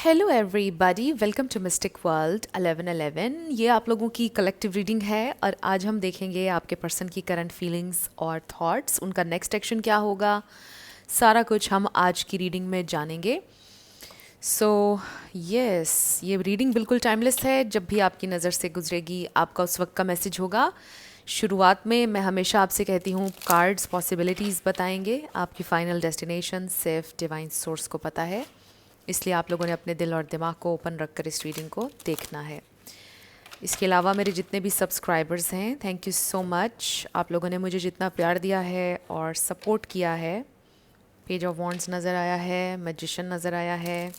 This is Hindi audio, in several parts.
Hello everybody, welcome to mystic world 1111। ये आप लोगों की कलेक्टिव रीडिंग है और आज हम देखेंगे आपके पर्सन की करंट फीलिंग्स और थॉट्स, उनका नेक्स्ट एक्शन क्या होगा, सारा कुछ हम आज की रीडिंग में जानेंगे। सो ये रीडिंग बिल्कुल टाइमलेस है। जब भी आपकी नज़र से गुजरेगी आपका उस वक्त का मैसेज होगा। शुरुआत में मैं हमेशा आपसे कहती हूँ कार्ड्स पॉसिबिलिटीज़ बताएंगे, आपकी फाइनल डेस्टिनेशन सिर्फ डिवाइन सोर्स को पता है, इसलिए आप लोगों ने अपने दिल और दिमाग को ओपन रखकर इस रीडिंग को देखना है। इसके अलावा मेरे जितने भी सब्सक्राइबर्स हैं, थैंक यू सो मच। आप लोगों ने मुझे जितना प्यार दिया है और सपोर्ट किया है। पेज ऑफ वॉन्ड्स नज़र आया है, मैजिशियन नज़र आया है।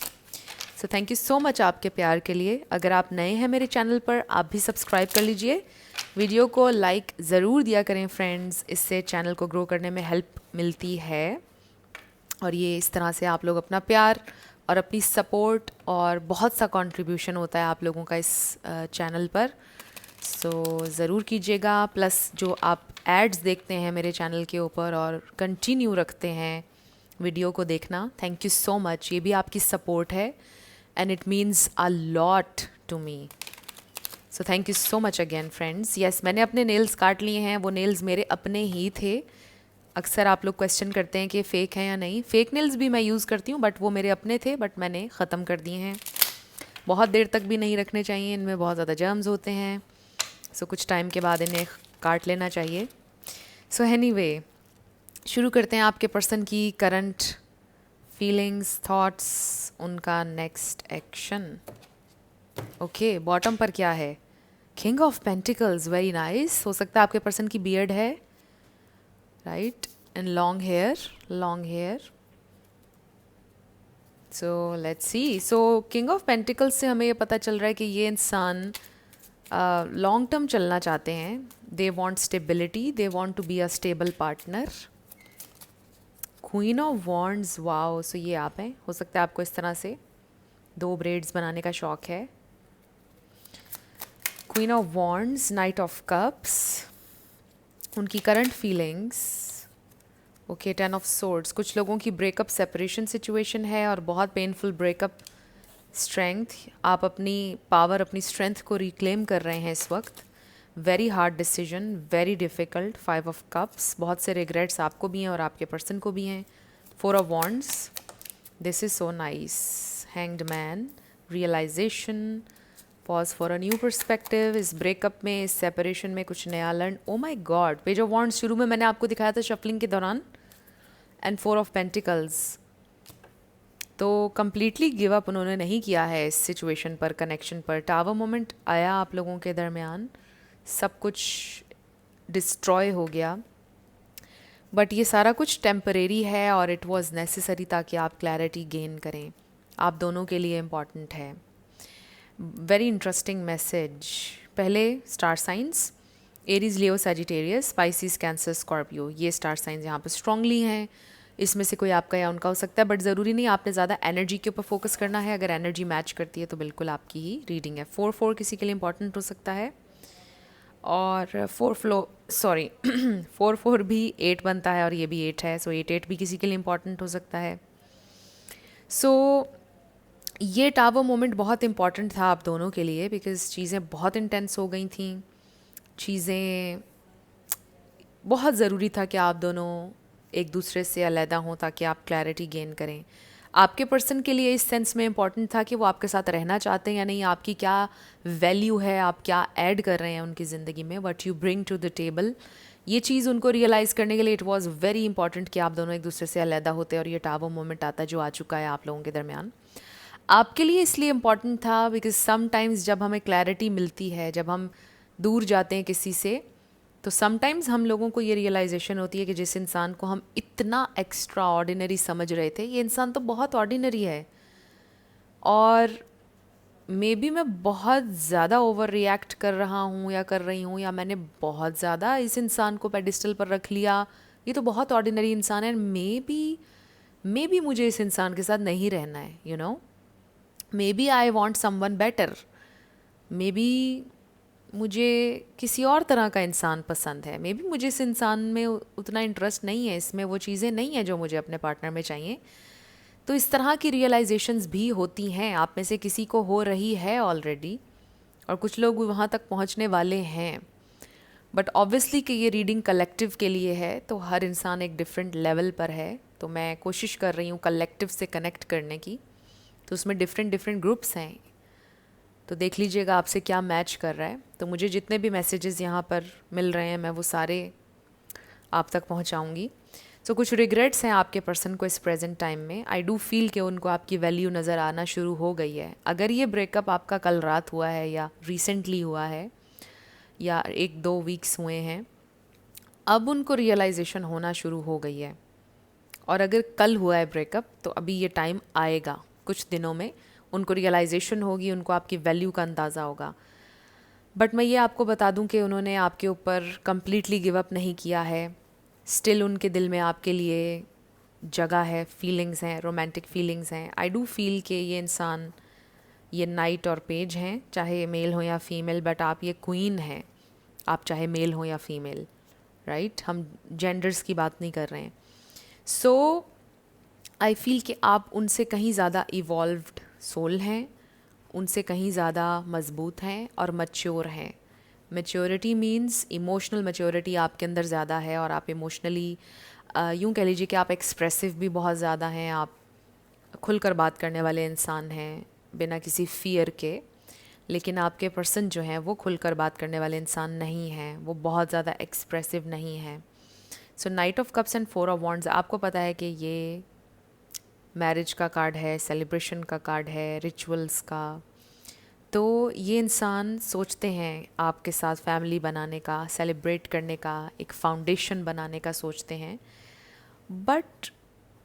सो थैंक यू सो मच आपके प्यार के लिए। अगर आप नए हैं मेरे चैनल पर, आप भी सब्सक्राइब कर लीजिए। वीडियो को लाइक ज़रूर दिया करें फ्रेंड्स, इससे चैनल को ग्रो करने में हेल्प मिलती है। और ये इस तरह से आप लोग अपना प्यार और अपनी सपोर्ट और बहुत सा कंट्रीब्यूशन होता है आप लोगों का इस चैनल पर। सो ज़रूर कीजिएगा। प्लस जो आप एड्स देखते हैं मेरे चैनल के ऊपर और कंटिन्यू रखते हैं वीडियो को देखना, थैंक यू सो मच। ये भी आपकी सपोर्ट है and it means a lot to me. So thank you so much again friends. Yes, मैंने अपने नेल्स काट लिए हैं। वो नेल्स मेरे अपने ही थे। अक्सर आप लोग क्वेश्चन करते हैं कि फ़ेक हैं या नहीं। फ़ेक नेल्स भी मैं यूज़ करती हूँ, बट वो मेरे अपने थे, बट मैंने ख़त्म कर दिए हैं। बहुत देर तक भी नहीं रखने चाहिए, इनमें बहुत ज़्यादा जर्म्स होते हैं। सो कुछ टाइम के बाद इन्हें काट लेना चाहिए। सो एनीवे, शुरू करते हैं आपके पर्सन की करंट फीलिंग्स, थॉट्स, उनका नेक्स्ट एक्शन। ओके, बॉटम पर क्या है? King of pentacles, very nice. हो सकता है आपके पर्सन की बियर्ड है, right, and long hair. So let's see. So king of pentacles से हमें ये पता चल रहा है कि ये इंसान लॉन्ग टर्म चलना चाहते हैं। They want stability, they want to be a stable partner. Queen of wands, wow. So ये आप हैं। हो सकता है आपको इस तरह से 2 ब्रेड्स बनाने का शौक है। Queen of wands, knight of cups, उनकी current feelings. Okay, 10 of swords. कुछ लोगों की ब्रेकअप सेपरेशन सिचुएशन है और बहुत पेनफुल ब्रेकअप। स्ट्रेंथ, आप अपनी पावर, अपनी स्ट्रेंथ को रिक्लेम कर रहे हैं इस वक्त। Very hard decision, very difficult. 5 of cups, बहुत से रिग्रेट्स आपको भी हैं और आपके पर्सन को भी हैं। 4 of wands, this is so nice. Hanged man, realization, pause for a new perspective. इस ब्रेकअप में, इस सेपरेशन में कुछ नया learn. Oh my God, page of wands शुरू में मैंने आपको दिखाया था शफलिंग के दौरान, एंड 4 ऑफ पेंटिकल्स। तो कम्प्लीटली गिव अप उन्होंने नहीं किया है इस सिचुएशन पर, कनेक्शन पर। टावर मोमेंट आया आप लोगों के दरमियान, सब कुछ डिस्ट्रॉय हो गया, बट ये सारा कुछ टेम्परेरी है और इट वाज नेसेसरी ताकि आप क्लैरिटी गेन करें। आप दोनों के लिए इम्पॉर्टेंट है। Very interesting message. पहले स्टार साइंस, एरीज, लियो, सैजिटेरियस, स्पाइसिस, कैंसर, स्कॉर्पियो, ये स्टार साइंस यहाँ पर स्ट्रांगली हैं। इसमें से कोई आपका या उनका हो सकता है, बट ज़रूरी नहीं आपने ज़्यादा एनर्जी के ऊपर फोकस करना है। अगर एनर्जी मैच करती है तो बिल्कुल आपकी ही रीडिंग है। 4-4 किसी के लिए इंपॉर्टेंट हो सकता है, और 4-4 भी 8 बनता है और ये भी 8 है। सो 8-8 भी किसी के लिए इंपॉर्टेंट हो सकता है। सो ये टावर मोमेंट बहुत इंपॉर्टेंट था आप दोनों के लिए, बिकॉज़ चीज़ें बहुत इंटेंस हो गई थी। चीज़ें बहुत ज़रूरी था कि आप दोनों एक दूसरे से अलहदा हों ताकि आप क्लैरिटी गेन करें। आपके पर्सन के लिए इस सेंस में इम्पॉर्टेंट था कि वो आपके साथ रहना चाहते हैं या नहीं, आपकी क्या वैल्यू है, आप क्या ऐड कर रहे हैं उनकी ज़िंदगी में, what you bring to the table. ये चीज़ उनको रियलाइज़ करने के लिए इट वाज वेरी इंपॉर्टेंट कि आप दोनों एक दूसरे से अलहदा होते और ये टावर मोमेंट आता जो आ चुका है आप लोगों के दरमियान। आपके लिए इसलिए इम्पॉर्टेंट था बिकॉज समटाइम्स जब हमें क्लैरिटी मिलती है, जब हम दूर जाते हैं किसी से, तो समटाइम्स हम लोगों को ये रियलाइजेशन होती है कि जिस इंसान को हम इतना एक्स्ट्रा ऑर्डिनरी समझ रहे थे, ये इंसान तो बहुत ऑर्डिनरी है और मे बी मैं बहुत ज़्यादा ओवर रिएक्ट कर रहा हूँ या कर रही हूँ, या मैंने बहुत ज़्यादा इस इंसान को पेडिस्टल पर रख लिया, ये तो बहुत ऑर्डिनरी इंसान है। मे बी मुझे इस इंसान के साथ नहीं रहना है, you know. Maybe I want someone better. Maybe मुझे किसी और तरह का इंसान पसंद है। मे बी मुझे इस इंसान में उतना इंटरेस्ट नहीं है, इसमें वो चीज़ें नहीं है जो मुझे अपने पार्टनर में चाहिए। तो इस तरह की रियलाइजेशंस भी होती हैं, आप में से किसी को हो रही है ऑलरेडी, और कुछ लोग वहाँ तक पहुँचने वाले हैं। बट ऑब्वियसली कि ये रीडिंग कलेक्टिव के लिए है, तो हर इंसान एक डिफरेंट लेवल पर है। तो मैं कोशिश कर रही हूँ कलेक्टिव से कनेक्ट करने की, तो उसमें डिफरेंट डिफरेंट ग्रुप्स हैं, तो देख लीजिएगा आपसे क्या मैच कर रहा है। तो मुझे जितने भी मैसेजेस यहाँ पर मिल रहे हैं मैं वो सारे आप तक पहुँचाऊँगी। सो कुछ रिग्रेट्स हैं आपके पर्सन को इस प्रेजेंट टाइम में। आई डू फील कि उनको आपकी वैल्यू नज़र आना शुरू हो गई है। अगर ये ब्रेकअप आपका कल रात हुआ है या रिसेंटली हुआ है या 1-2 वीक्स हुए हैं, अब उनको रियलाइजेशन होना शुरू हो गई है। और अगर कल हुआ है ब्रेकअप तो अभी ये टाइम आएगा, कुछ दिनों में उनको रियलाइजेशन होगी, उनको आपकी वैल्यू का अंदाज़ा होगा। बट मैं ये आपको बता दूं कि उन्होंने आपके ऊपर कम्प्लीटली गिव अप नहीं किया है। स्टिल उनके दिल में आपके लिए जगह है, फीलिंग्स हैं, रोमांटिक फीलिंग्स हैं। आई डू फील कि ये इंसान, ये नाइट और पेज हैं, चाहे मेल हो या फीमेल, बट आप ये क्वीन हैं, आप चाहे मेल हो या फीमेल, राइट? हम जेंडर्स की बात नहीं कर रहे हैं। सो आई फील कि आप उनसे कहीं ज़्यादा इवॉल्व्ड सोल हैं, उनसे कहीं ज़्यादा मज़बूत हैं और मैच्योर हैं। मैच्योरिटी मीन्स इमोशनल मैच्योरिटी आपके अंदर ज़्यादा है, और आप इमोशनली यूँ कह लीजिए कि आप एक्सप्रेसिव भी बहुत ज़्यादा हैं, आप खुलकर बात करने वाले इंसान हैं बिना किसी फ़ियर के। लेकिन आपके पर्सन जो हैं वो खुलकर बात करने वाले इंसान नहीं हैं, वो बहुत ज़्यादा एक्सप्रेसिव नहीं हैं। So knight of cups and 4 of wands, आपको पता है कि ये मैरिज का कार्ड है, सेलिब्रेशन का कार्ड है, रिचुअल्स का। तो ये इंसान सोचते हैं आपके साथ फैमिली बनाने का, सेलिब्रेट करने का, एक फाउंडेशन बनाने का सोचते हैं। बट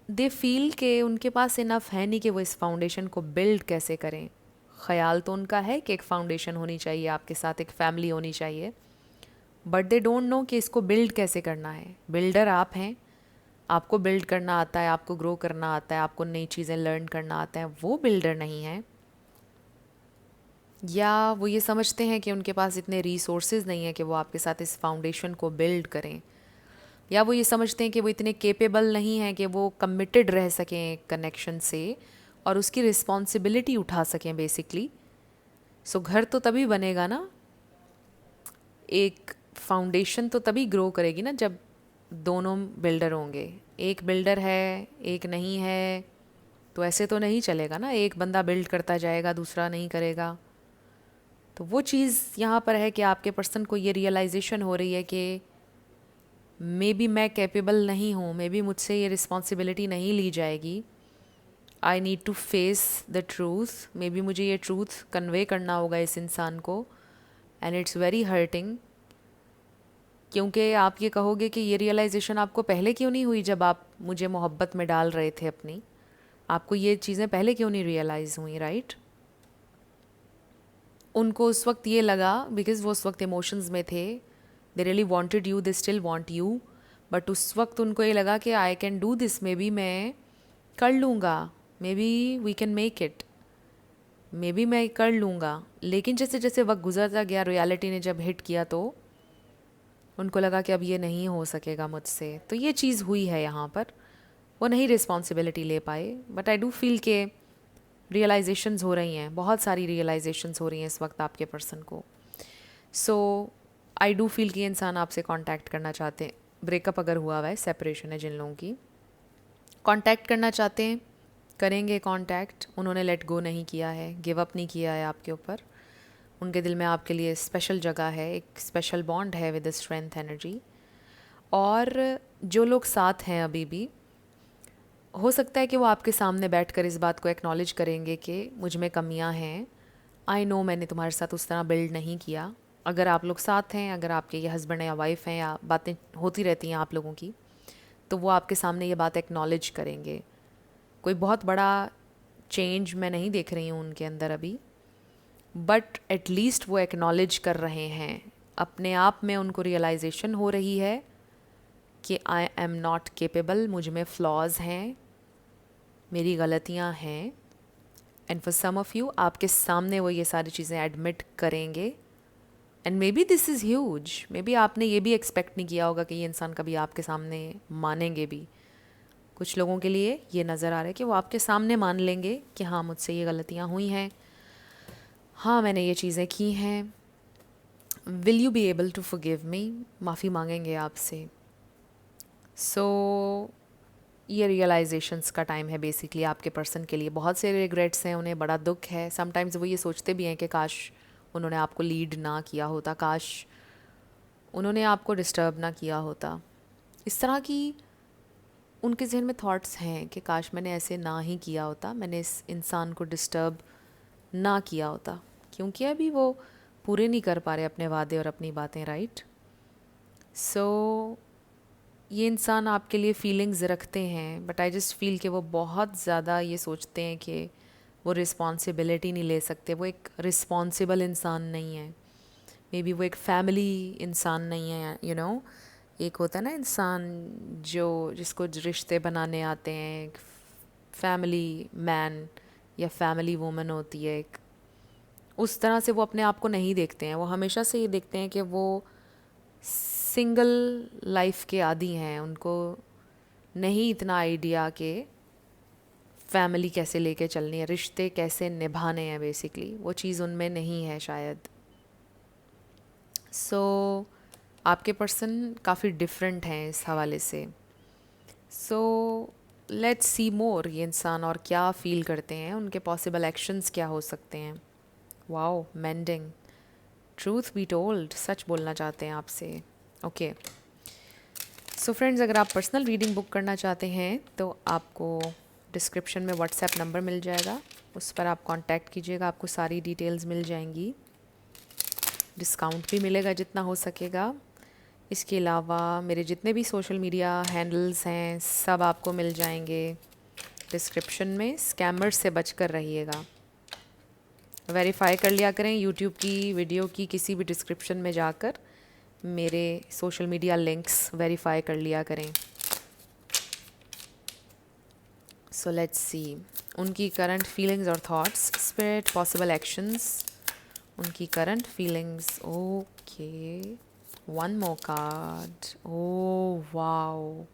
दे फील कि उनके पास इनफ है नहीं कि वो इस फाउंडेशन को बिल्ड कैसे करें। ख्याल तो उनका है कि एक फाउंडेशन होनी चाहिए, आपके साथ एक फैमिली होनी चाहिए, बट दे डोंट नो कि इसको बिल्ड कैसे करना है। बिल्डर आप हैं, आपको बिल्ड करना आता है, आपको ग्रो करना आता है, आपको नई चीज़ें लर्न करना आता है। वो बिल्डर नहीं है, या वो ये समझते हैं कि उनके पास इतने रिसोर्सेज नहीं है कि वो आपके साथ इस फाउंडेशन को बिल्ड करें, या वो ये समझते हैं कि वो इतने केपेबल नहीं हैं कि वो कमिटेड रह सकें कनेक्शन से और उसकी रिस्पॉन्सिबिलिटी उठा सकें बेसिकली। सो घर तो तभी बनेगा ना, एक फाउंडेशन तो तभी ग्रो करेगी ना जब दोनों बिल्डर होंगे। एक बिल्डर है, एक नहीं है, तो ऐसे तो नहीं चलेगा ना। एक बंदा बिल्ड करता जाएगा, दूसरा नहीं करेगा। तो वो चीज़ यहाँ पर है कि आपके पर्सन को ये रियलाइजेशन हो रही है कि मे बी मैं कैपेबल नहीं हूँ, मे बी मुझसे ये रिस्पॉन्सिबिलिटी नहीं ली जाएगी। I need to face the truth, maybe मुझे ये ट्रूथ कन्वे करना होगा इस इंसान को, एंड इट्स वेरी हर्टिंग। क्योंकि आप ये कहोगे कि ये रियलाइजेशन आपको पहले क्यों नहीं हुई, जब आप मुझे मोहब्बत में डाल रहे थे अपनी, आपको ये चीज़ें पहले क्यों नहीं रियलाइज़ हुई, राइट? उनको उस वक्त ये लगा बिकॉज़ वो उस वक्त इमोशंस में थे, they really wanted you, they still want you, but उस वक्त उनको ये लगा कि I can do this, maybe मैं कर लूँगा, maybe we can make it, maybe मैं कर लूँगा। लेकिन जैसे जैसे वक्त गुजरता गया, रियलिटी ने जब हिट किया, तो उनको लगा कि अब ये नहीं हो सकेगा मुझसे। तो ये चीज़ हुई है यहाँ पर, वो नहीं रिस्पॉन्सिबिलिटी ले पाए। बट आई डू फील के रियलाइजेशंस हो रही हैं, बहुत सारी रियलाइजेशंस हो रही हैं इस वक्त आपके पर्सन को। सो आई डू फील कि इंसान आपसे कांटेक्ट करना चाहते हैं। ब्रेकअप अगर हुआ हुआ है, सेपरेशन है जिन लोगों की, कांटेक्ट करना चाहते हैं, करेंगे कांटेक्ट। उन्होंने लेट गो नहीं किया है, गिव अप नहीं किया है आपके ऊपर। उनके दिल में आपके लिए स्पेशल जगह है, एक स्पेशल बॉन्ड है विद स्ट्रेंथ एनर्जी। और जो लोग साथ हैं अभी भी, हो सकता है कि वो आपके सामने बैठकर इस बात को एक्नॉलेज करेंगे कि मुझ में कमियां हैं। आई नो मैंने तुम्हारे साथ उस तरह बिल्ड नहीं किया। अगर आप लोग साथ हैं, अगर आपके ये हस्बैंड या वाइफ हैं, या बातें होती रहती हैं आप लोगों की, तो वो आपके सामने ये बात एक्नॉलेज करेंगे। कोई बहुत बड़ा चेंज मैं नहीं देख रही हूँ उनके अंदर अभी, बट एटलीस्ट वो एक्नॉलेज कर रहे हैं। अपने आप में उनको रियलाइजेशन हो रही है कि आई एम नॉट केपेबल, मुझ में फ्लॉज हैं, मेरी गलतियाँ हैं। And for some of you, आपके सामने वो ये सारी चीज़ें एडमिट करेंगे। And maybe this is huge, maybe आपने ये भी एक्सपेक्ट नहीं किया होगा कि ये इंसान कभी आपके सामने मानेंगे भी। कुछ लोगों के लिए ये नज़र आ रहा है कि वो आपके सामने मान लेंगे कि हाँ मुझसे ये गलतियाँ हुई हैं, हाँ मैंने ये चीज़ें की हैं, will you be able to forgive me, माफ़ी मांगेंगे आपसे। सो ये रियलाइजेशंस का टाइम है बेसिकली आपके पर्सन के लिए। बहुत से रिग्रेट्स हैं, उन्हें बड़ा दुख है, समटाइम्स वो ये सोचते भी हैं कि काश उन्होंने आपको लीड ना किया होता, काश उन्होंने आपको डिस्टर्ब ना किया होता। इस तरह की उनके जहन में थॉट्स हैं कि काश मैंने ऐसे ना ही किया होता, मैंने इस इंसान को डिस्टर्ब ना किया होता, क्योंकि अभी वो पूरे नहीं कर पा रहे अपने वादे और अपनी बातें, राइट। सो ये इंसान आपके लिए फीलिंग्स रखते हैं, बट आई जस्ट फील कि वो बहुत ज़्यादा ये सोचते हैं कि वो रिस्पॉन्सिबिलिटी नहीं ले सकते, वो एक रिस्पॉन्सिबल इंसान नहीं है, मे बी वो एक फैमिली इंसान नहीं है, एक होता है ना इंसान जो जिसको रिश्ते बनाने आते हैं, एक फैमिली मैन या फैमिली वूमन होती है एक, उस तरह से वो अपने आप को नहीं देखते हैं। वो हमेशा से ये देखते हैं कि वो सिंगल लाइफ के आदी हैं, उनको नहीं इतना आइडिया कि फैमिली कैसे लेके चलनी है, रिश्ते कैसे निभाने हैं, बेसिकली वो चीज़ उनमें नहीं है शायद। सो आपके पर्सन काफ़ी डिफरेंट हैं इस हवाले से। सो लेट्स सी मोर, ये इंसान और क्या फील करते हैं, उनके पॉसिबल एक्शंस क्या हो सकते हैं। Wow, mending, truth be told, सच बोलना चाहते हैं आपसे। ओके सो फ्रेंड्स, अगर आप पर्सनल रीडिंग बुक करना चाहते हैं तो आपको डिस्क्रिप्शन में व्हाट्सएप नंबर मिल जाएगा, उस पर आप कांटेक्ट कीजिएगा, आपको सारी डिटेल्स मिल जाएंगी, डिस्काउंट भी मिलेगा जितना हो सकेगा। इसके अलावा मेरे जितने भी सोशल मीडिया हैंडल्स हैं सब आपको मिल जाएंगे डिस्क्रिप्शन में। स्कैमर्स से बचकर रहिएगा, वेरीफाई कर लिया करें यूट्यूब की वीडियो की किसी भी डिस्क्रिप्शन में जाकर, मेरे सोशल मीडिया लिंक्स वेरीफाई कर लिया करें। सो लेट्स सी उनकी करंट फीलिंग्स और थॉट्स, स्पिरिट, पॉसिबल एक्शंस, उनकी current feelings. Okay, one more card, oh wow,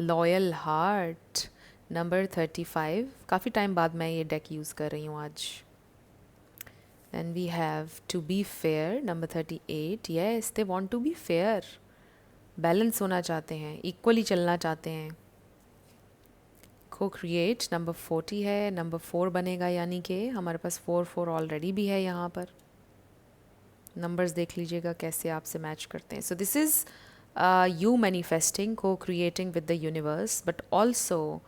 loyal heart, number 35। काफ़ी टाइम बाद मैं ये डेक यूज़ कर रही हूँ आज। Then we have to be fair, number 38. Yes, they want to be fair. Balance होना चाहते हैं, इक्वली चलना चाहते हैं। Co-create, नंबर 40 है, नंबर 4 बनेगा, यानी कि हमारे पास 4 ऑलरेडी भी है यहाँ पर। नंबर्स देख लीजिएगा कैसे आपसे मैच करते हैं। So this is you manifesting, co-creating with the universe, but also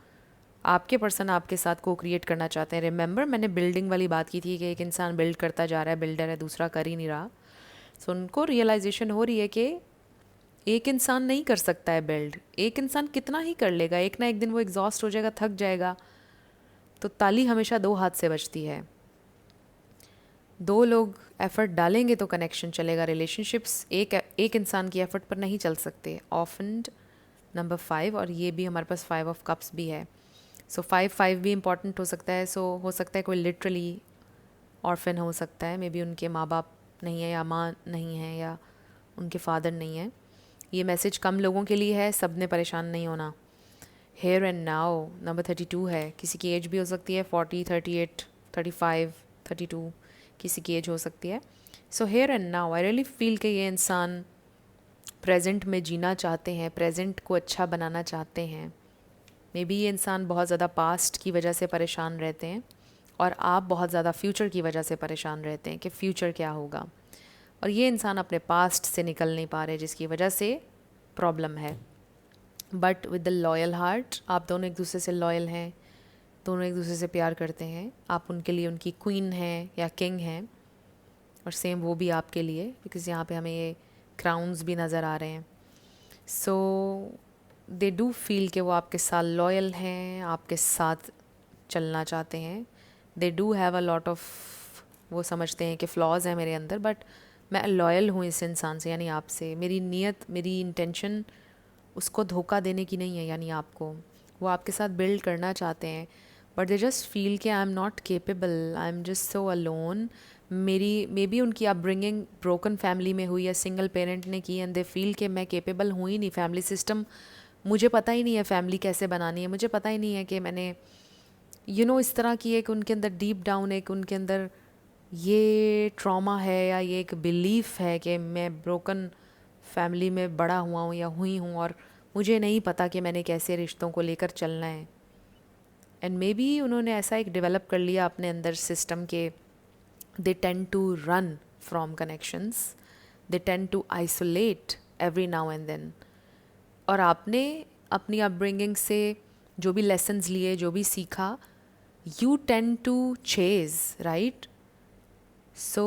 आपके पर्सन आपके साथ को क्रिएट करना चाहते हैं। रिमेंबर मैंने बिल्डिंग वाली बात की थी कि एक इंसान बिल्ड करता जा रहा है, बिल्डर है, दूसरा कर ही नहीं रहा। सो उनको रियलाइजेशन हो रही है कि एक इंसान नहीं कर सकता है बिल्ड, एक इंसान कितना ही कर लेगा, एक ना एक दिन वो एग्जॉस्ट हो जाएगा, थक जाएगा। तो ताली हमेशा दो हाथ से बजती है, दो लोग एफर्ट डालेंगे तो कनेक्शन चलेगा। रिलेशनशिप्स एक इंसान की एफर्ट पर नहीं चल सकते। ऑफन, नंबर 5, और ये भी हमारे पास 5 ऑफ कप्स भी है। सो 5 भी इम्पॉर्टेंट हो सकता है। सो हो सकता है कोई लिटरली ऑर्फन हो सकता है, मे बी उनके माँ बाप नहीं है या माँ नहीं है या उनके फादर नहीं है। ये मैसेज कम लोगों के लिए है, सब ने परेशान नहीं होना। हेयर एंड नाउ, नंबर 32 है, किसी की एज भी हो सकती है 40, 38, 35, 32, किसी की एज हो सकती है। So here and now, I really feel कि ये इंसान प्रेजेंट में जीना चाहते हैं, प्रेजेंट को अच्छा बनाना चाहते हैं। मे बी ये इंसान बहुत ज़्यादा पास्ट की वजह से परेशान रहते हैं और आप बहुत ज़्यादा फ्यूचर की वजह से परेशान रहते हैं कि फ्यूचर क्या होगा, और ये इंसान अपने पास्ट से निकल नहीं पा रहे जिसकी वजह से प्रॉब्लम है। But with the loyal heart, आप दोनों एक दूसरे से लॉयल हैं, दोनों एक दूसरे से प्यार करते हैं। आप उनके लिए उनकी क्वीन हैं या किंग हैं, और सेम वो भी आपके लिए, बिकॉज़ यहाँ पे हमें ये क्राउन्स भी नज़र आ रहे हैं। सो दे डू फील कि वो आपके साथ लॉयल हैं, आपके साथ चलना चाहते हैं। They do have a lot of, वो समझते हैं कि फ्लॉज हैं मेरे अंदर, बट मैं लॉयल हूँ इस इंसान से, यानी आपसे। मेरी नीयत, मेरी इंटेंशन उसको धोखा देने की नहीं है, यानी आपको। वो आपके साथ बिल्ड करना चाहते हैं, बट दे जस्ट फील कि I am not capable, I am just so alone. मेरी मे बी उनकी अपब्रिंगिंग ब्रोकन फैमिली में हुई या सिंगल पेरेंट ने की, एंड दे फील कि मैं केपेबल हूँ ही नहीं, फैमिली सिस्टम मुझे पता ही नहीं है फैमिली कैसे बनानी है, मुझे पता ही नहीं है कि मैंने इस तरह की एक उनके अंदर डीप डाउन एक उनके अंदर ये ट्रॉमा है या ये एक बिलीफ है कि मैं ब्रोकन फैमिली में बड़ा हुआ हूँ या हुई हूँ और मुझे नहीं पता कि मैंने कैसे रिश्तों को लेकर चलना है। एंड मे बी उन्होंने ऐसा एक डेवलप कर लिया अपने अंदर सिस्टम के they tend to run from connections, they tend to isolate every now and then. और आपने अपनी अपब्रिंगिंग से जो भी लेसन्स लिए, जो भी सीखा, you tend to chase, right. So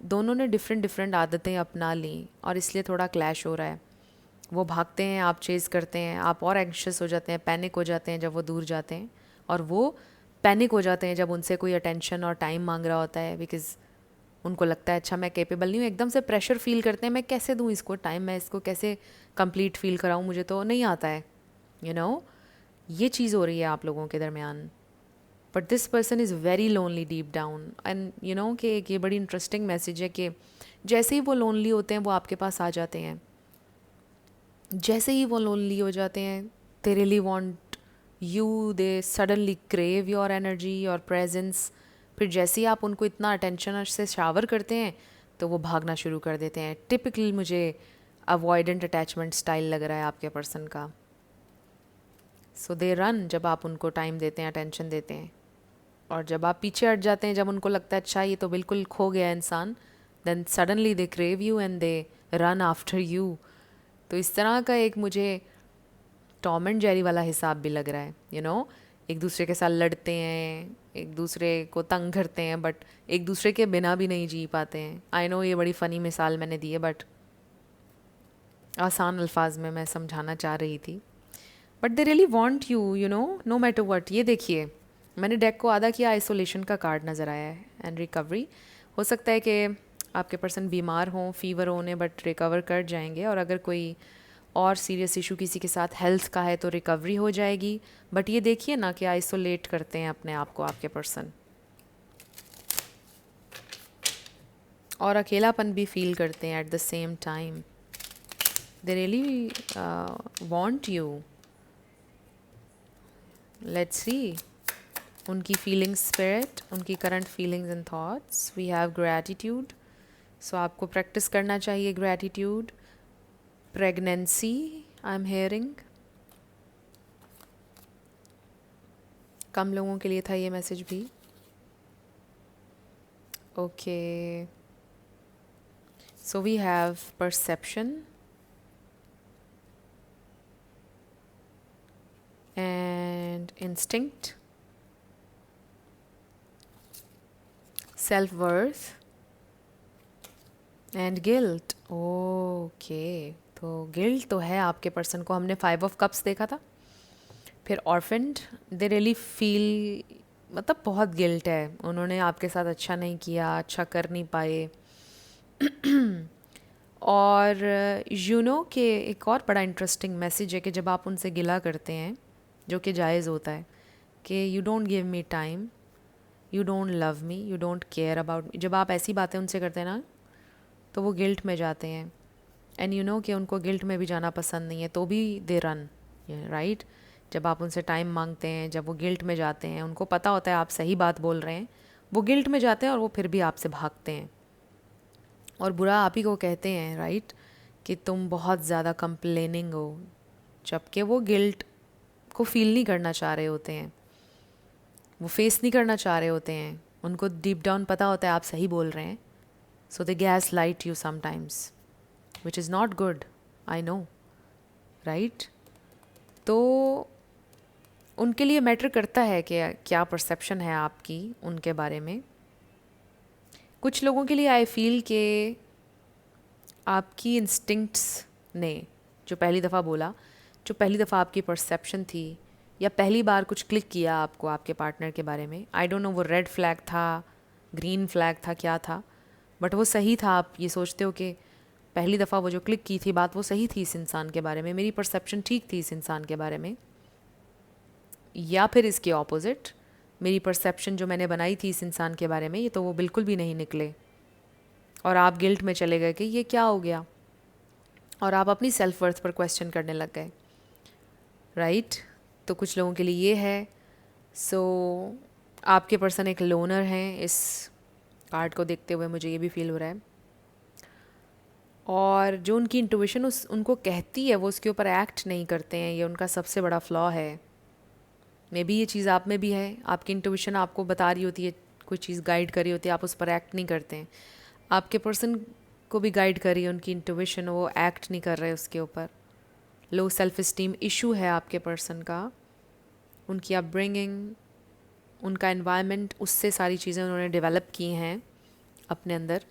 दोनों ने डिफरेंट डिफरेंट आदतें अपना ली और इसलिए थोड़ा क्लैश हो रहा है। वो भागते हैं, आप चेज़ करते हैं, आप और एंग्शियस हो जाते हैं, पैनिक हो जाते हैं जब वो दूर जाते हैं, और वो पैनिक हो जाते हैं जब उनसे कोई अटेंशन और टाइम मांग रहा होता है, बिकॉज उनको लगता है अच्छा मैं कैपेबल नहीं हूँ। एकदम से प्रेशर फील करते हैं, मैं कैसे दूँ इसको टाइम, मैं इसको कैसे कंप्लीट फील कराऊँ, मुझे तो नहीं आता है, ये चीज़ हो रही है आप लोगों के दरमियान। But this person is very lonely deep down and कि एक ये बड़ी इंटरेस्टिंग मैसेज है कि जैसे ही वो लोनली होते हैं वो आपके पास आ जाते हैं। जैसे ही वो लोनली हो जाते हैं, दे really want you, they suddenly crave your energy, your presence. फिर जैसे ही आप उनको इतना अटेंशन से शावर करते हैं तो वो भागना शुरू कर देते हैं। टिपिकली मुझे अवॉइडेंट अटैचमेंट स्टाइल लग रहा है आपके पर्सन का। सो दे रन जब आप उनको टाइम देते हैं, अटेंशन देते हैं, और जब आप पीछे हट जाते हैं, जब उनको लगता है अच्छा ये तो बिल्कुल खो गया इंसान, then suddenly they crave you and they run after you. तो इस तरह का एक मुझे टॉम एंड जेरी वाला हिसाब भी लग रहा है। एक दूसरे के साथ लड़ते हैं, एक दूसरे को तंग करते हैं, बट एक दूसरे के बिना भी नहीं जी पाते हैं। आई नो ये बड़ी फ़नी मिसाल मैंने दी है, बट आसान अल्फाज में मैं समझाना चाह रही थी। But they really want you, no matter what. ये देखिए, मैंने डेक को आधा किया, आइसोलेशन का कार्ड नज़र आया है एंड रिकवरी। हो सकता है कि आपके पर्सन बीमार हों, फीवर होने, बट रिकवर कर जाएंगे। और अगर कोई और सीरियस इशू किसी के साथ हेल्थ का है तो रिकवरी हो जाएगी। बट ये देखिए ना कि आइसोलेट करते हैं अपने आप को आपके पर्सन, और अकेलापन भी फील करते हैं at the same time. They really want you. Let's see उनकी फीलिंग्स, स्पिरिट, उनकी current feelings and thoughts. We have gratitude. So आपको प्रैक्टिस करना चाहिए gratitude. Pregnancy I am hearing, कम लोगों के लिए था ये मैसेज भी। Okay, so we have perception and instinct, self worth and guilt. Okay, तो गिल्ट तो है आपके पर्सन को। हमने 5 ऑफ कप्स देखा था, फिर ऑर्फेंड। दे रियली फील, मतलब बहुत गिल्ट है, उन्होंने आपके साथ अच्छा नहीं किया, अच्छा कर नहीं पाए। और के एक और बड़ा इंटरेस्टिंग मैसेज है कि जब आप उनसे गिला करते हैं, जो कि जायज़ होता है, कि you don't give me time, you don't love me, you don't care about me, जब आप ऐसी बातें उनसे करते हैं ना, तो वो गिल्ट में जाते हैं। एंड कि उनको गिल्ट में भी जाना पसंद नहीं है, तो भी दे रन, राइट। जब आप उनसे टाइम मांगते हैं, जब वो गिल्ट में जाते हैं, उनको पता होता है आप सही बात बोल रहे हैं, वो गिल्ट में जाते हैं और वो फिर भी आपसे भागते हैं और बुरा आप ही को कहते हैं, राइट, कि तुम बहुत ज़्यादा कंप्लेनिंग हो, जबकि वो गिल्ट को फील नहीं करना चाह रहे होते हैं, वो फेस नहीं करना चाह रहे होते हैं। उनको डीप डाउन पता होता है आप सही बोल रहे हैं, so they gaslight you sometimes, which is not good, I know, right. तो उनके लिए मैटर करता है कि क्या परसेप्शन है आपकी उनके बारे में। कुछ लोगों के लिए आई फील के आपकी इंस्टिंक्ट्स ने जो पहली दफ़ा बोला, जो पहली दफ़ा आपकी परसेप्शन थी, या पहली बार कुछ क्लिक किया आपको आपके पार्टनर के बारे में, आई डोंट नो वो रेड फ्लैग था, ग्रीन फ्लैग था, क्या था, बट वो सही था। आप ये सोचते हो कि पहली दफ़ा वो जो क्लिक की थी बात, वो सही थी इस इंसान के बारे में, मेरी परसेप्शन ठीक थी इस इंसान के बारे में। या फिर इसके ऑपोजिट, मेरी परसेप्शन जो मैंने बनाई थी इस इंसान के बारे में, ये तो वो बिल्कुल भी नहीं निकले, और आप गिल्ट में चले गए कि ये क्या हो गया, और आप अपनी सेल्फ वर्थ पर क्वेश्चन करने लग गए। राइट तो कुछ लोगों के लिए ये है। सो आपके पर्सन एक लोनर हैं, इस कार्ड को देखते हुए मुझे ये भी फील हो रहा है। और जो उनकी इंट्यूशन उनको कहती है वो उसके ऊपर एक्ट नहीं करते हैं, ये उनका सबसे बड़ा फ्लॉ है। मे बी ये चीज़ आप में भी है, आपकी इंट्यूशन आपको बता रही होती है, कोई चीज़ गाइड कर रही होती है, आप उस पर एक्ट नहीं करते हैं। आपके पर्सन को भी गाइड कर रही है उनकी इंट्यूशन, वो एक्ट नहीं कर रहे उसके ऊपर। लो सेल्फ इस्टीम इशू है आपके पर्सन का, उनकी अपब्रिंगिंग, उनका एनवायरनमेंट, उससे सारी चीज़ें उन्होंने डेवलप की हैं अपने अंदर,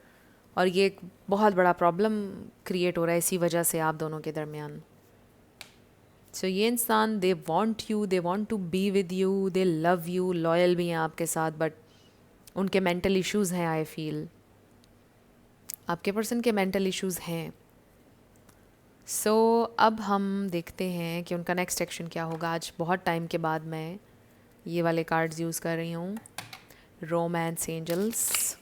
और ये एक बहुत बड़ा प्रॉब्लम क्रिएट हो रहा है इसी वजह से आप दोनों के दरमियान। सो ये इंसान they want you, they want to be with you, they love you, loyal भी हैं आपके साथ, बट उनके मेंटल इश्यूज़ हैं। आई फील आपके पर्सन के मेंटल इश्यूज़ हैं। सो अब हम देखते हैं कि उनका नेक्स्ट एक्शन क्या होगा। आज बहुत टाइम के बाद मैं ये वाले कार्ड्स यूज़ कर रही हूँ, रोमांस एंजल्स।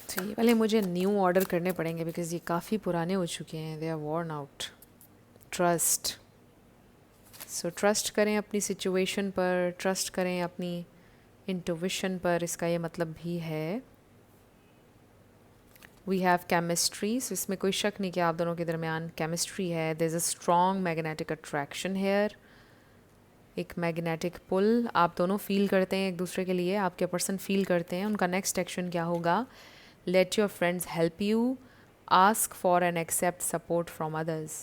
तो ये वाले मुझे न्यू ऑर्डर करने पड़ेंगे बिकॉज़ ये काफ़ी पुराने हो चुके हैं, they are worn out. Trust, so trust करें अपनी सिचुएशन पर, ट्रस्ट करें अपनी इंट्यूशन पर, इसका ये मतलब भी है। वी हैव केमिस्ट्री, सो इसमें कोई शक नहीं कि आप दोनों के दरमियान केमिस्ट्री है। There is a strong magnetic attraction here, एक मैग्नेटिक पुल आप दोनों फील करते हैं एक दूसरे के लिए, आपके पर्सन फील करते हैं। उनका नेक्स्ट एक्शन क्या होगा? Let your friends help you, ask for and accept support from others.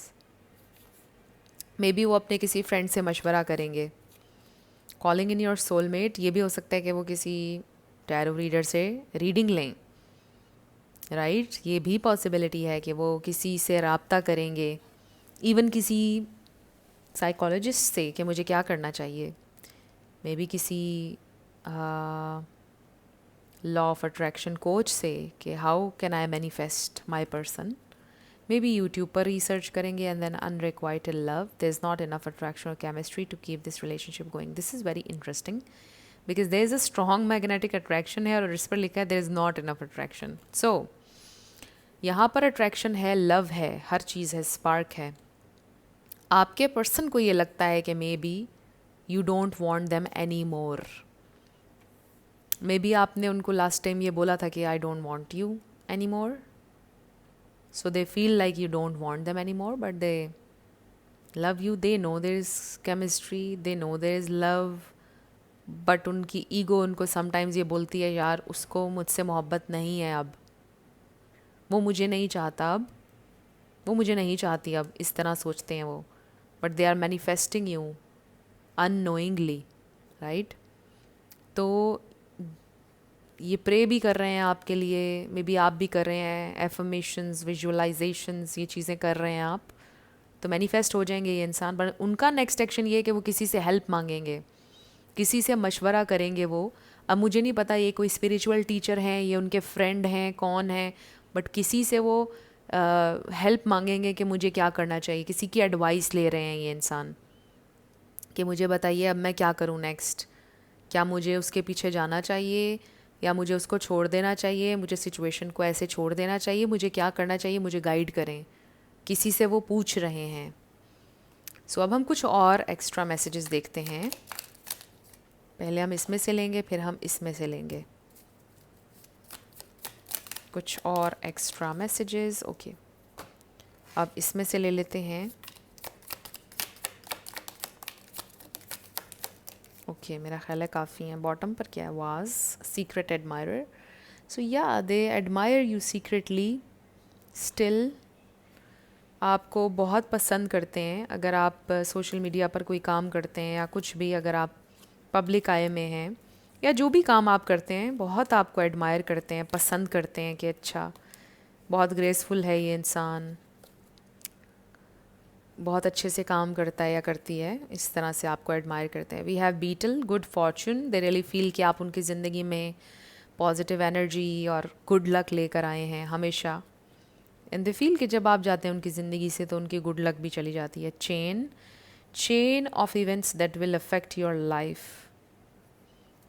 Maybe वो अपने किसी फ्रेंड से मशवरा करेंगे। कॉलिंग इन योर सोलमेट, ये भी हो सकता है कि वो किसी टैरो रीडर से रीडिंग लें, राइट ये भी पॉसिबिलिटी है कि वो किसी से रब्ता करेंगे, इवन किसी साइकोलॉजिस्ट से कि मुझे क्या करना चाहिए। मे बी किसी लॉ ऑफ अट्रैक्शन कोच से कि how can I manifest my person. Maybe YouTube पर रिसर्च करेंगे and then unrequited love, there is not enough attraction और chemistry to keep this relationship going. This is very interesting because there is a strong magnetic attraction है और इस पर लिखा है there is not enough attraction. So यहाँ पर अट्रैक्शन है, लव है, हर चीज़ है, स्पार्क है। आपके पर्सन को ये लगता है कि maybe you don't want them any more. Maybe आपने उनको लास्ट टाइम ये बोला था कि I don't want you any more, so they feel like you don't want them any more, but they love you, they know there is chemistry, they know there is love, but उनकी ईगो उनको समटाइम्स ये बोलती है यार उसको मुझसे मोहब्बत नहीं है अब, वो मुझे नहीं चाहता अब, वो मुझे नहीं चाहती अब, इस तरह सोचते हैं वो। But they are manifesting you unknowingly, right. तो ये प्रे भी कर रहे हैं आपके लिए, मे बी आप भी कर रहे हैं, एफर्मेशंस, विजुअलाइजेशंस, ये चीज़ें कर रहे हैं आप, तो मैनिफेस्ट हो जाएंगे ये इंसान। पर उनका नेक्स्ट एक्शन ये है कि वो किसी से हेल्प मांगेंगे, किसी से मशवरा करेंगे वो। अब मुझे नहीं पता ये कोई स्पिरिचुअल टीचर हैं, ये उनके फ्रेंड हैं, कौन है, बट किसी से वो हेल्प मांगेंगे कि मुझे क्या करना चाहिए, किसी की एडवाइस ले रहे हैं ये इंसान कि मुझे बताइए अब मैं क्या करूँ नेक्स्ट, क्या मुझे उसके पीछे जाना चाहिए या मुझे उसको छोड़ देना चाहिए, मुझे सिचुएशन को ऐसे छोड़ देना चाहिए, मुझे क्या करना चाहिए, मुझे गाइड करें, किसी से वो पूछ रहे हैं। सो अब हम कुछ और एक्स्ट्रा मैसेजेस देखते हैं। पहले हम इसमें से लेंगे, फिर हम इसमें से लेंगे कुछ और एक्स्ट्रा मैसेजेस। ओके, अब इसमें से ले लेते हैं। ओके, मेरा ख्याल है काफ़ी है। बॉटम पर क्या है? वाज सीक्रेट एडमायरर, सो या दे एडमायर यू सीक्रेटली स्टिल, आपको बहुत पसंद करते हैं। अगर आप सोशल मीडिया पर कोई काम करते हैं या कुछ भी, अगर आप पब्लिक आय में हैं या जो भी काम आप करते हैं, बहुत आपको एडमायर करते हैं, पसंद करते हैं कि अच्छा बहुत ग्रेसफुल है ये इंसान, बहुत अच्छे से काम करता है या करती है, इस तरह से आपको एडमायर करते हैं। We have beetle, good fortune, they really feel कि आप उनकी ज़िंदगी में पॉजिटिव एनर्जी और गुड लक लेकर आए हैं हमेशा। एंड दे फील कि जब आप जाते हैं उनकी ज़िंदगी से तो उनकी गुड लक भी चली जाती है। Chain of events that will affect your life,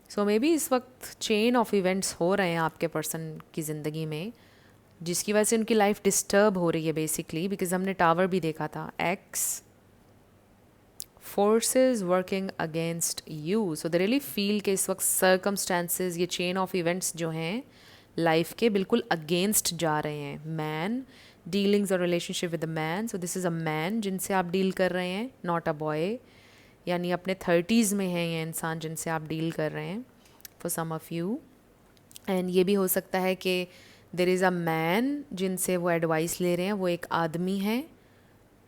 so may be इस वक्त चेन ऑफ इवेंट्स हो रहे हैं आपके पर्सन की ज़िंदगी में जिसकी वजह से उनकी लाइफ डिस्टर्ब हो रही है बेसिकली, बिकॉज हमने टावर भी देखा था। X forces working against you, so they really feel कि इस वक्त सर्कमस्टांसेस, ये चेन ऑफ इवेंट्स जो हैं लाइफ के बिल्कुल अगेंस्ट जा रहे हैं। मैन डीलिंग्स और relationship with a man, so this is a man जिनसे आप डील कर रहे हैं, नॉट अ बॉय। यानी अपने 30s में हैं ये इंसान जिनसे आप डील कर रहे हैं, for some of you. And ये भी हो सकता है कि देर इज़ अ मैन जिनसे वो एडवाइस ले रहे हैं, वो एक आदमी है,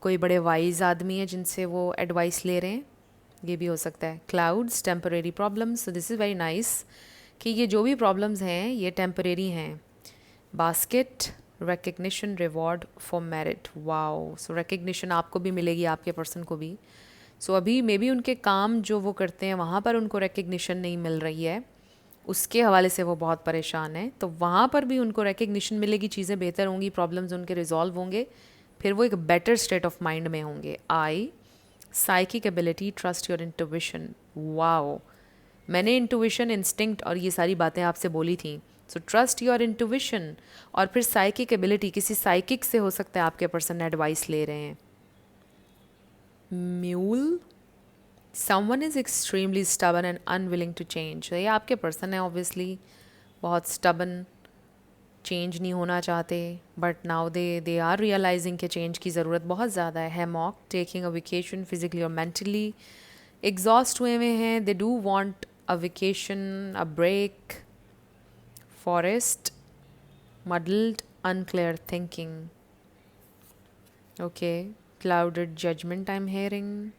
कोई बड़े वाइज आदमी है जिनसे वो एडवाइस ले रहे हैं, ये भी हो सकता है। Clouds temporary problems, so this is very nice कि ये जो भी प्रॉब्लम्स हैं ये टेम्परेरी हैं। Basket recognition reward for merit, wow, so recognition आपको भी मिलेगी, आपके पर्सन को भी। सो अभी मे बी उनके काम जो वो करते हैं वहाँ पर उनको रिकग्निशन नहीं मिल रही है, उसके हवाले से वो बहुत परेशान है, तो वहाँ पर भी उनको रिकग्निशन मिलेगी, चीज़ें बेहतर होंगी, प्रॉब्लम्स उनके रिजॉल्व होंगे, फिर वो एक बेटर स्टेट ऑफ माइंड में होंगे। I psychic ability trust your intuition, wow, मैंने इंट्यूशन, इंस्टिंक्ट और ये सारी बातें आपसे बोली थी। सो ट्रस्ट योर इंट्यूशन, और फिर साइकिक एबिलिटी, किसी साइकिक से हो सकता है आपके पर्सन एडवाइस ले रहे हैं। Mule, someone is extremely stubborn and unwilling to change, ये आपके पर्सन है ऑब्वियसली, बहुत स्टबन, चेंज नहीं होना चाहते, but now they are realizing कि चेंज की ज़रूरत बहुत ज़्यादा है। Hammock taking a vacation physically और मेंटली, एग्जॉस्ट हुए हुए हैं, they do want a vacation, a break. Forest muddled unclear thinking, okay, clouded judgment I'm hearing,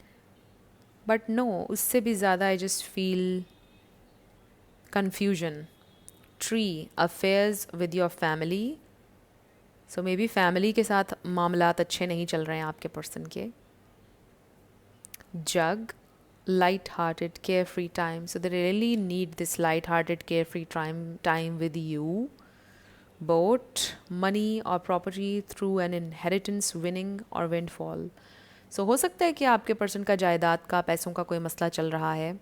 but no, उससे भी ज़्यादा I just feel confusion. Tree affairs with your family, so maybe family के साथ मामलात अच्छे नहीं चल रहे हैं आपके पर्सन के। Jug light-hearted carefree time, so they really need this light-hearted carefree time with you. Boat money or property through an inheritance winning or windfall, so हो सकता है कि आपके पर्सन का जायदाद का, पैसों का कोई मसला चल रहा है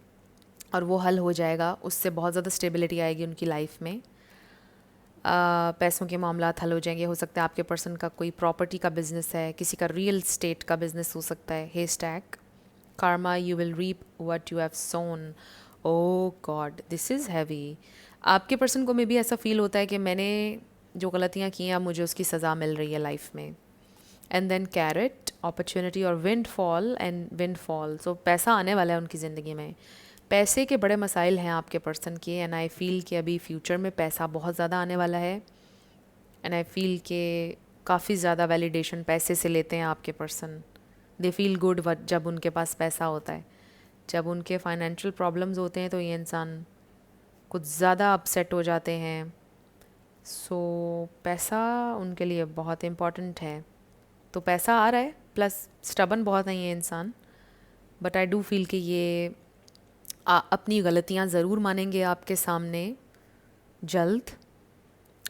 और वो हल हो जाएगा, उससे बहुत ज़्यादा स्टेबिलिटी आएगी उनकी लाइफ में। पैसों के मामला हल हो जाएंगे। हो सकता है आपके पर्सन का कोई प्रॉपर्टी का बिजनेस है, किसी का रियल स्टेट का बिजनेस हो सकता है। हे stack karma, you will reap what you have sown. Oh God, this is heavy. आपके पर्सन को में भी ऐसा फील होता है कि मैंने जो गलतियाँ की हैं अब मुझे उसकी सज़ा मिल रही है लाइफ में। एंड देन कैरेट अपॉर्चुनिटी और विंडफॉल, एंड विंडफॉल, सो पैसा आने वाला है उनकी ज़िंदगी में। पैसे के बड़े मसाइल हैं आपके पर्सन के, एंड आई फील कि अभी फ्यूचर में पैसा बहुत ज़्यादा आने वाला है। एंड आई फील कि काफ़ी ज़्यादा वैलिडेशन पैसे से लेते हैं आपके पर्सन। दे फील गुड जब उनके पास पैसा होता है। जब उनके फाइनेंशियल प्रॉब्लम्स होते हैं तो ये इंसान कुछ ज़्यादा अपसेट हो जाते हैं। सो पैसा उनके लिए बहुत इम्पॉर्टेंट है, तो पैसा आ रहा है, प्लस स्टबन बहुत है ये इंसान, बट आई डू फील कि ये अपनी गलतियाँ ज़रूर मानेंगे आपके सामने जल्द,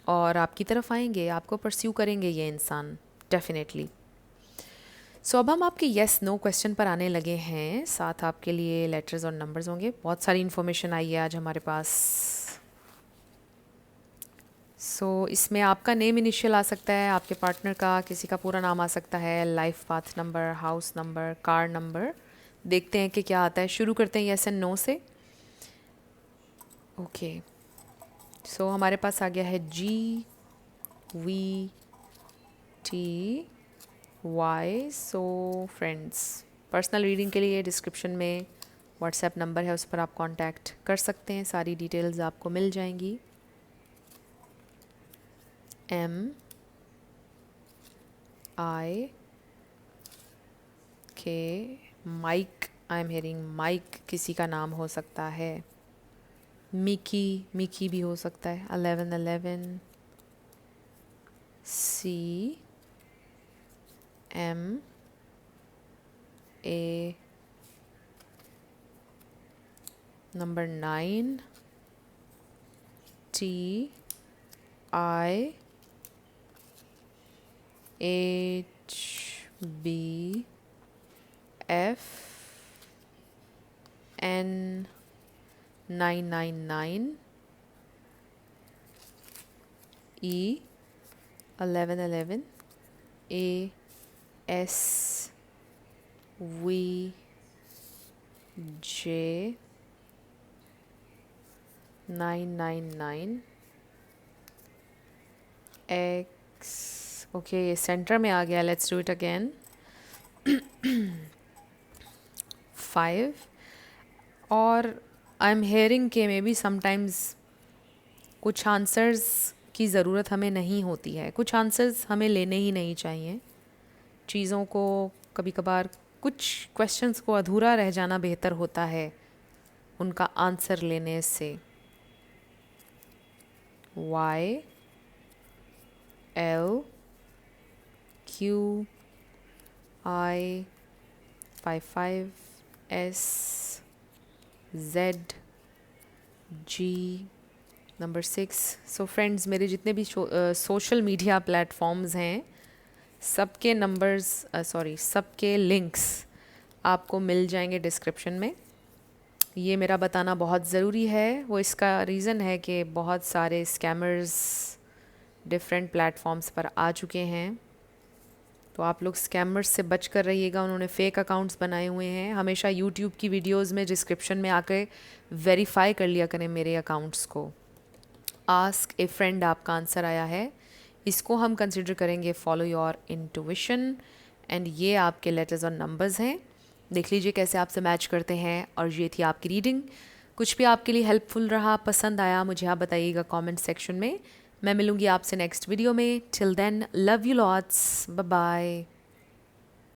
और आपकी तरफ आएंगे, आपको परस्यू करेंगे ये इंसान डेफिनेटली। सो अब हम आपके येस नो क्वेश्चन पर आने लगे हैं, साथ आपके लिए लेटर्स और नंबर्स होंगे। बहुत सारी इन्फॉर्मेशन आई है आज हमारे पास। इसमें आपका नेम इनिशियल आ सकता है, आपके पार्टनर का, किसी का पूरा नाम आ सकता है, life path number, house number, car number. देखते हैं कि क्या आता है। शुरू करते हैं येस एंड नो से। ओके, हमारे पास आ गया है GVTY। फ्रेंड्स, पर्सनल रीडिंग के लिए डिस्क्रिप्शन में व्हाट्सएप नंबर है, उस पर आप कांटेक्ट कर सकते हैं, सारी डिटेल्स आपको मिल जाएंगी। MIK, Mike, I am hearing Mike किसी का नाम हो सकता है। मिकी भी हो सकता है। 1111 CMA number 9 TIHBFN999E 1111 A S V J 999 X, okay centre में आ गया, लेट्स डू इट अगेन। 5 और आई एम हेयरिंग के मे बी समटाइम्स कुछ आंसर्स की ज़रूरत हमें नहीं होती है, कुछ आंसर्स हमें लेने ही नहीं चाहिए। चीज़ों को कभी कभार कुछ क्वेश्चंस को अधूरा रह जाना बेहतर होता है उनका आंसर लेने से। Y L Q I 55 S Z G number 6। So friends, मेरे जितने भी सोशल मीडिया प्लेटफॉर्म्स हैं सबके नंबर्स सबके लिंक्स आपको मिल जाएंगे डिस्क्रिप्शन में। ये मेरा बताना बहुत ज़रूरी है, वो इसका रीज़न है कि बहुत सारे स्कैमर्स डिफरेंट प्लेटफॉर्म्स पर आ चुके हैं, तो आप लोग स्कैमर्स से बच कर रहिएगा। उन्होंने फ़ेक अकाउंट्स बनाए हुए हैं। हमेशा यूट्यूब की वीडियोस में डिस्क्रिप्शन में आकर वेरीफाई कर लिया करें मेरे अकाउंट्स को। आस्क ए फ्रेंड आपका आंसर आया है, इसको हम कंसिडर करेंगे फॉलो योर इंट्यूशन, एंड ये आपके लेटर्स और नंबर्स हैं। देख लीजिए कैसे आपसे मैच करते हैं। और ये थी आपकी रीडिंग। कुछ भी आपके लिए हेल्पफुल रहा, पसंद आया, मुझे आप बताइएगा कमेंट सेक्शन में। मैं मिलूंगी आपसे नेक्स्ट वीडियो में। Till then, love you lots, bye bye.